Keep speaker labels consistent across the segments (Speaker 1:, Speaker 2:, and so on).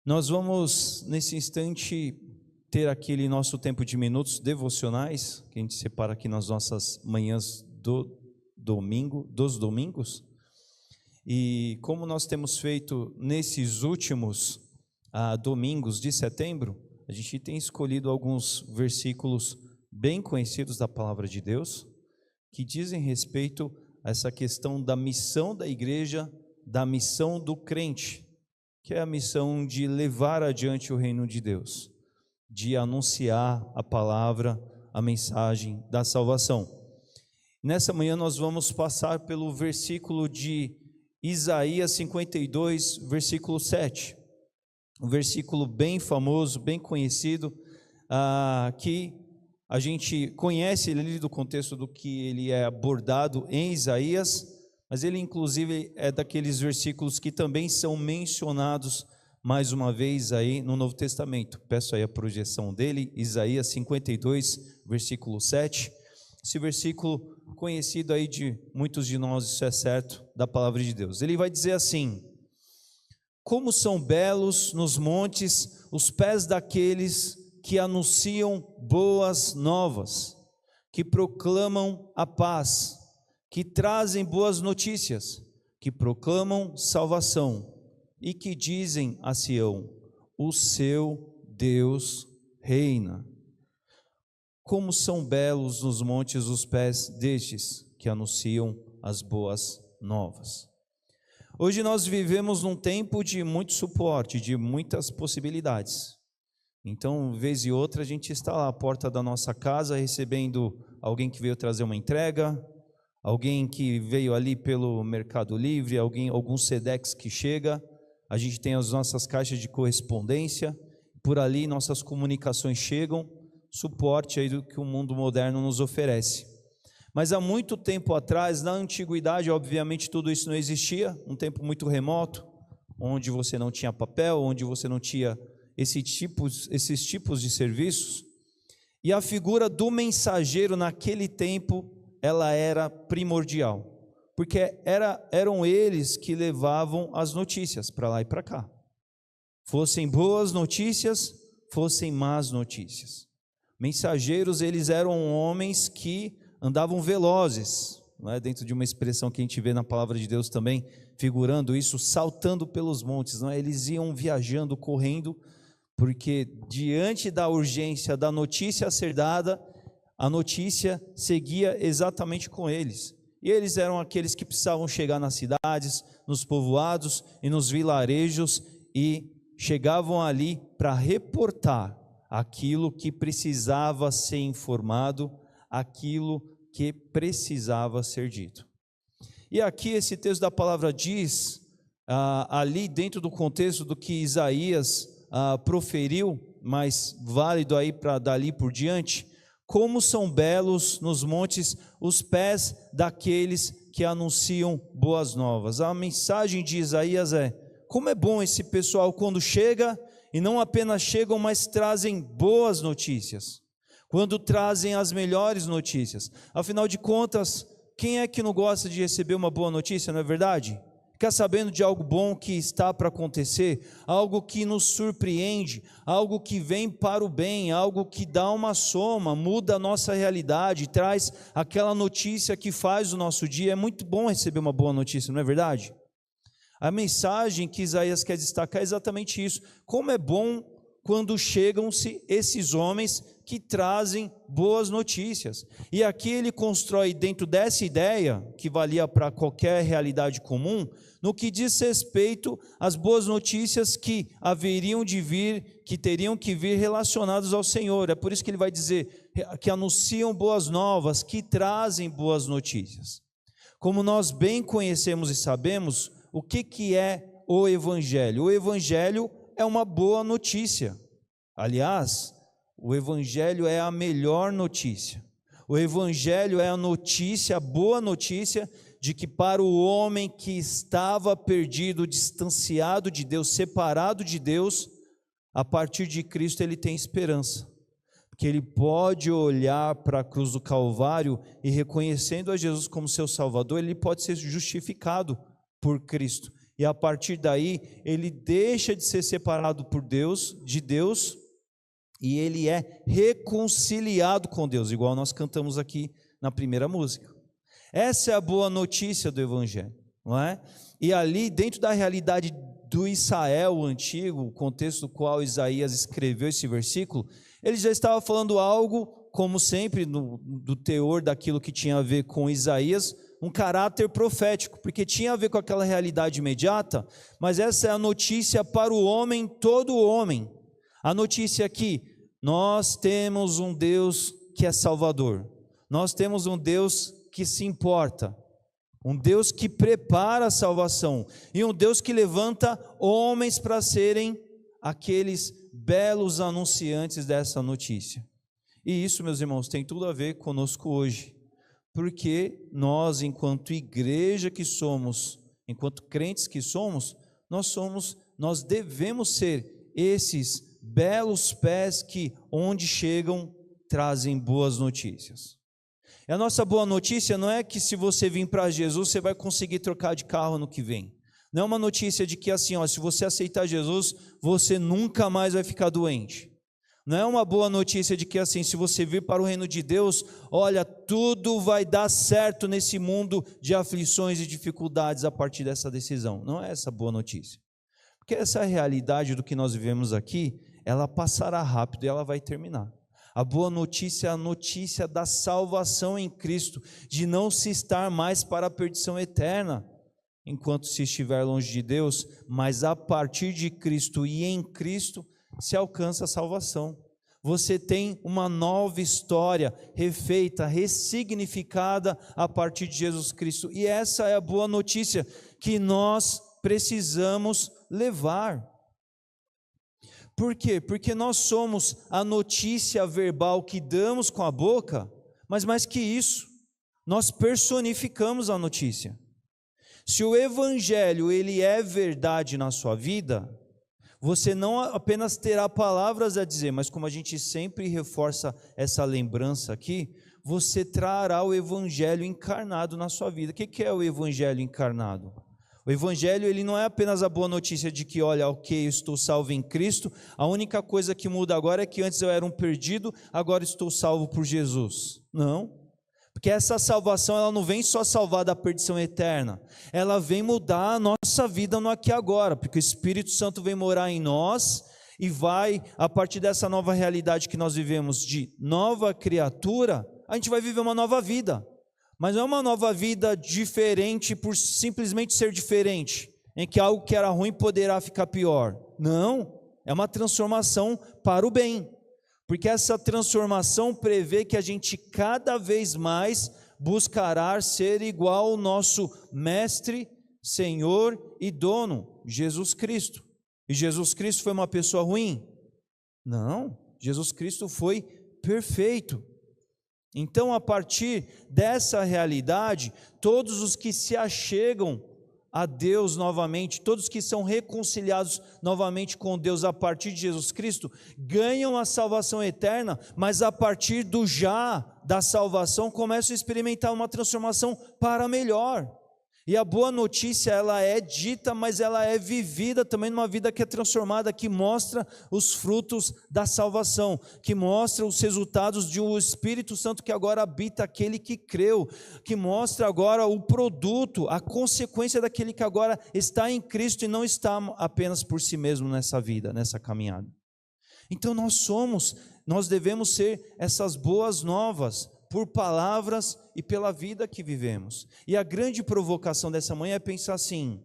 Speaker 1: Nós vamos, nesse instante, ter aquele nosso tempo de minutos devocionais, que a gente separa aqui nas nossas manhãs dos domingos. E como nós temos feito nesses últimos domingos de setembro, a gente tem escolhido alguns versículos bem conhecidos da palavra de Deus, que dizem respeito a essa questão da missão da igreja, da missão do crente, que é a missão de levar adiante o reino de Deus, de anunciar a palavra, a mensagem da salvação. Nessa manhã nós vamos passar pelo versículo de Isaías 52, versículo 7, um versículo bem famoso, bem conhecido, que a gente conhece ele do contexto do que ele é abordado em Isaías, mas ele inclusive é daqueles versículos que também são mencionados mais uma vez aí no Novo Testamento. Peço aí a projeção dele, Isaías 52, versículo 7. Esse versículo conhecido aí de muitos de nós, isso é certo, da palavra de Deus. Ele vai dizer assim: como são belos nos montes os pés daqueles que anunciam boas novas, que proclamam a paz, que trazem boas notícias, que proclamam salvação e que dizem a Sião: o seu Deus reina. Como são belos nos montes os pés destes que anunciam as boas novas. Hoje nós vivemos num tempo de muito suporte, de muitas possibilidades. Então, vez e outra, a gente está lá à porta da nossa casa recebendo alguém que veio trazer uma entrega, alguém que veio ali pelo Mercado Livre, algum Sedex que chega. A gente tem as nossas caixas de correspondência, por ali nossas comunicações chegam, suporte aí do que o mundo moderno nos oferece. Mas há muito tempo atrás, na antiguidade, obviamente tudo isso não existia, um tempo muito remoto, onde você não tinha papel, onde você não tinha esses tipos de serviços, e a figura do mensageiro naquele tempo, ela era primordial, porque eram eles que levavam as notícias para lá e para cá, fossem boas notícias, fossem más notícias. Mensageiros, eles eram homens que andavam velozes, não é? Dentro de uma expressão que a gente vê na palavra de Deus também, figurando isso, saltando pelos montes, não é? Eles iam viajando, correndo, porque diante da urgência da notícia a ser dada, a notícia seguia exatamente com eles. E eles eram aqueles que precisavam chegar nas cidades, nos povoados e nos vilarejos, e chegavam ali para reportar aquilo que precisava ser informado, aquilo que precisava ser dito. E aqui esse texto da palavra diz, ali dentro do contexto do que Isaías proferiu, mas válido aí para dali por diante: como são belos nos montes os pés daqueles que anunciam boas novas. A mensagem de Isaías é: como é bom esse pessoal quando chega, e não apenas chegam, mas trazem boas notícias, quando trazem as melhores notícias. Afinal de contas, quem é que não gosta de receber uma boa notícia, não é verdade? Ficar sabendo de algo bom que está para acontecer, algo que nos surpreende, algo que vem para o bem, algo que dá uma soma, muda a nossa realidade, traz aquela notícia que faz o nosso dia. É muito bom receber uma boa notícia, não é verdade? A mensagem que Isaías quer destacar é exatamente isso: como é bom quando chegam-se esses homens que trazem boas notícias. E aqui ele constrói dentro dessa ideia, que valia para qualquer realidade comum, no que diz respeito às boas notícias que haveriam de vir, que teriam que vir relacionadas ao Senhor. É por isso que ele vai dizer que anunciam boas novas, que trazem boas notícias. Como nós bem conhecemos e sabemos, o que é o Evangelho? O Evangelho é uma boa notícia. Aliás, o Evangelho é a melhor notícia. O Evangelho é a notícia, a boa notícia, de que para o homem que estava perdido, distanciado de Deus, separado de Deus, a partir de Cristo ele tem esperança. Porque ele pode olhar para a cruz do Calvário e, reconhecendo a Jesus como seu Salvador, ele pode ser justificado por Cristo. e a partir daí ele deixa de ser separado de Deus, e ele é reconciliado com Deus, igual nós cantamos aqui na primeira música. Essa é a boa notícia do Evangelho, não é? E ali, dentro da realidade do Israel antigo, o contexto do qual Isaías escreveu esse versículo, ele já estava falando algo, como sempre, do teor daquilo que tinha a ver com Isaías, um caráter profético, porque tinha a ver com aquela realidade imediata, mas essa é a notícia para o homem, todo homem. A notícia aqui, nós temos um Deus que é Salvador, nós temos um Deus que se importa, um Deus que prepara a salvação, e um Deus que levanta homens para serem aqueles belos anunciantes dessa notícia. E isso, meus irmãos, tem tudo a ver conosco hoje, porque nós, enquanto igreja que somos, enquanto crentes que somos, nós devemos ser esses belos pés que, onde chegam, trazem boas notícias. E a nossa boa notícia não é que se você vir para Jesus, você vai conseguir trocar de carro no que vem. Não é uma notícia de que assim, se você aceitar Jesus, você nunca mais vai ficar doente. Não é uma boa notícia de que assim, se você vir para o reino de Deus, olha, tudo vai dar certo nesse mundo de aflições e dificuldades a partir dessa decisão. Não é essa boa notícia. Porque essa realidade do que nós vivemos aqui, ela passará rápido e ela vai terminar. A boa notícia é a notícia da salvação em Cristo, de não se estar mais para a perdição eterna, enquanto se estiver longe de Deus, mas a partir de Cristo e em Cristo se alcança a salvação. Você tem uma nova história, refeita, ressignificada a partir de Jesus Cristo, e essa é a boa notícia que nós precisamos levar. Por quê? Porque nós somos a notícia verbal que damos com a boca, mas mais que isso, nós personificamos a notícia. Se o Evangelho ele é verdade na sua vida, você não apenas terá palavras a dizer, mas como a gente sempre reforça essa lembrança aqui, você trará o Evangelho encarnado na sua vida. O que é o Evangelho encarnado? O Evangelho ele não é apenas a boa notícia de que, olha, ok, eu estou salvo em Cristo, a única coisa que muda agora é que antes eu era um perdido, agora estou salvo por Jesus. Não, porque essa salvação ela não vem só salvar da perdição eterna, ela vem mudar a nossa vida no aqui e agora, porque o Espírito Santo vem morar em nós e vai, a partir dessa nova realidade que nós vivemos de nova criatura, a gente vai viver uma nova vida. Mas não é uma nova vida diferente por simplesmente ser diferente, em que algo que era ruim poderá ficar pior. Não, é uma transformação para o bem, porque essa transformação prevê que a gente cada vez mais buscará ser igual ao nosso Mestre, Senhor e Dono, Jesus Cristo. E Jesus Cristo foi uma pessoa ruim? Não, Jesus Cristo foi perfeito. Então, a partir dessa realidade, todos os que se achegam a Deus novamente, todos que são reconciliados novamente com Deus a partir de Jesus Cristo, ganham a salvação eterna, mas a partir do já da salvação, começam a experimentar uma transformação para melhor. E a boa notícia, ela é dita, mas ela é vivida também numa vida que é transformada, que mostra os frutos da salvação, que mostra os resultados de um Espírito Santo que agora habita aquele que creu, que mostra agora o produto, a consequência daquele que agora está em Cristo e não está apenas por si mesmo nessa vida, nessa caminhada. Então nós devemos ser essas boas novas, por palavras e pela vida que vivemos. E a grande provocação dessa manhã é pensar assim: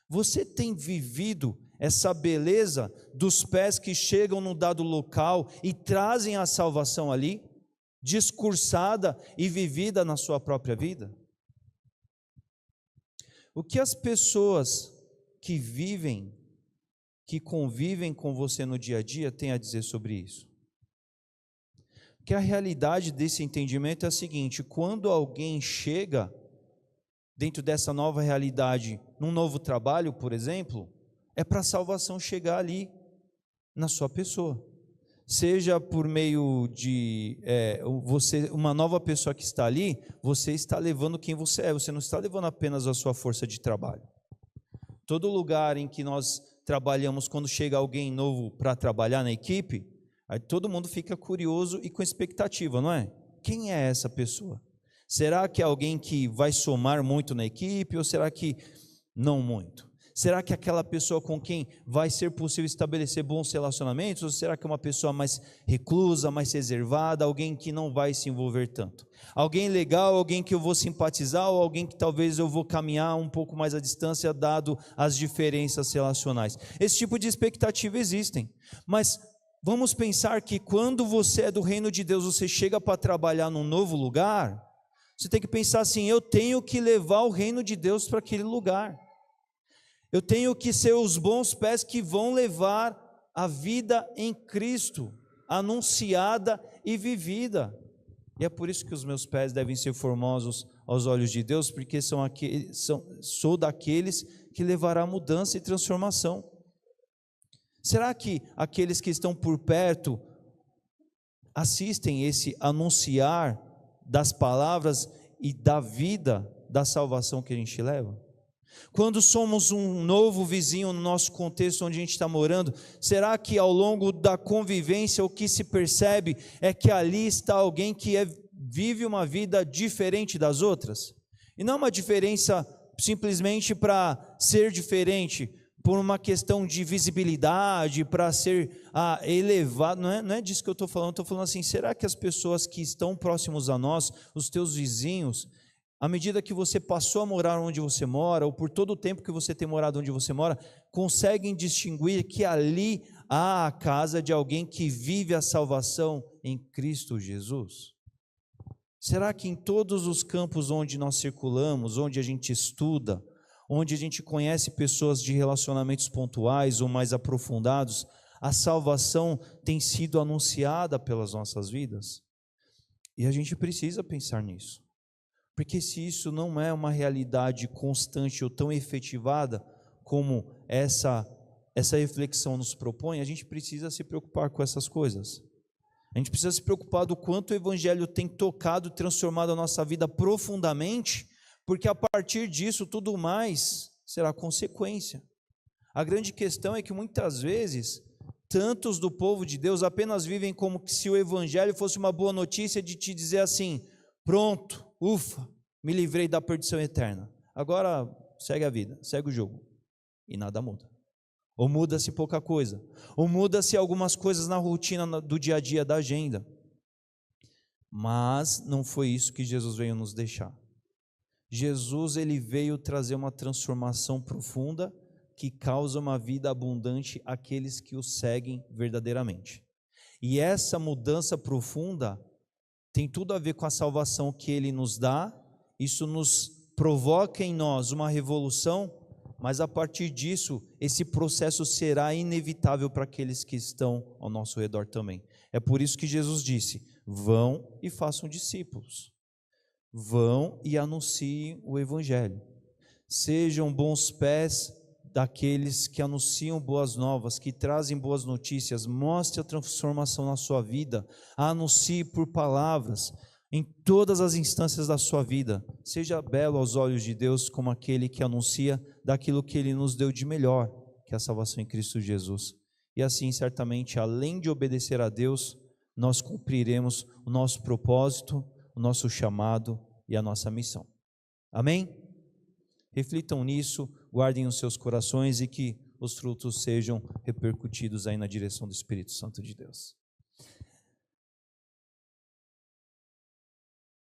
Speaker 1: você tem vivido essa beleza dos pés que chegam num dado local e trazem a salvação ali, discursada e vivida na sua própria vida? O que as pessoas que convivem com você no dia a dia têm a dizer sobre isso? Que a realidade desse entendimento é a seguinte: quando alguém chega dentro dessa nova realidade, num novo trabalho, por exemplo, é para a salvação chegar ali na sua pessoa, seja por meio de você, uma nova pessoa que está ali, você está levando quem você é, você não está levando apenas a sua força de trabalho, Todo lugar em que nós trabalhamos, quando chega alguém novo para trabalhar na equipe, aí todo mundo fica curioso e com expectativa, não é? Quem é essa pessoa? Será que é alguém que vai somar muito na equipe ou será que não muito? Será que é aquela pessoa com quem vai ser possível estabelecer bons relacionamentos ou será que é uma pessoa mais reclusa, mais reservada, alguém que não vai se envolver tanto? Alguém legal, alguém que eu vou simpatizar ou alguém que talvez eu vou caminhar um pouco mais à distância dado as diferenças relacionais? Esse tipo de expectativa existem, mas vamos pensar que quando você é do reino de Deus, você chega para trabalhar num novo lugar, você tem que pensar assim, eu tenho que levar o reino de Deus para aquele lugar. Eu tenho que ser os bons pés que vão levar a vida em Cristo, anunciada e vivida. E é por isso que os meus pés devem ser formosos aos olhos de Deus, porque sou daqueles que levará mudança e transformação. Será que aqueles que estão por perto assistem esse anunciar das palavras e da vida, da salvação que a gente leva? Quando somos um novo vizinho no nosso contexto onde a gente está morando, será que ao longo da convivência o que se percebe é que ali está alguém que vive uma vida diferente das outras? E não uma diferença simplesmente para ser diferente, por uma questão de visibilidade, para ser elevado, não é disso que eu estou falando assim, será que as pessoas que estão próximos a nós, os teus vizinhos, à medida que você passou a morar onde você mora, ou por todo o tempo que você tem morado onde você mora, conseguem distinguir que ali há a casa de alguém que vive a salvação em Cristo Jesus? Será que em todos os campos onde nós circulamos, onde a gente estuda, onde a gente conhece pessoas de relacionamentos pontuais ou mais aprofundados, a salvação tem sido anunciada pelas nossas vidas? E a gente precisa pensar nisso. Porque se isso não é uma realidade constante ou tão efetivada como essa reflexão nos propõe, a gente precisa se preocupar com essas coisas. A gente precisa se preocupar do quanto o Evangelho tem tocado e transformado a nossa vida profundamente, porque a partir disso tudo mais será consequência. A grande questão é que muitas vezes, tantos do povo de Deus apenas vivem como se o Evangelho fosse uma boa notícia de te dizer assim, pronto, ufa, me livrei da perdição eterna. Agora segue a vida, segue o jogo. E nada muda. Ou muda-se pouca coisa. Ou muda-se algumas coisas na rotina do dia a dia da agenda. Mas não foi isso que Jesus veio nos deixar. Jesus, ele veio trazer uma transformação profunda que causa uma vida abundante àqueles que o seguem verdadeiramente. E essa mudança profunda tem tudo a ver com a salvação que ele nos dá. Isso nos provoca em nós uma revolução, mas a partir disso, esse processo será inevitável para aqueles que estão ao nosso redor também. É por isso que Jesus disse, vão e façam discípulos. Vão e anunciem o Evangelho. Sejam bons pés daqueles que anunciam boas novas, que trazem boas notícias. Mostre a transformação na sua vida. Anuncie por palavras em todas as instâncias da sua vida. Seja belo aos olhos de Deus como aquele que anuncia daquilo que Ele nos deu de melhor, que é a salvação em Cristo Jesus. E assim, certamente, além de obedecer a Deus, nós cumpriremos o nosso propósito, o nosso chamado e a nossa missão. Amém? Reflitam nisso, guardem os seus corações e que os frutos sejam repercutidos aí na direção do Espírito Santo de Deus.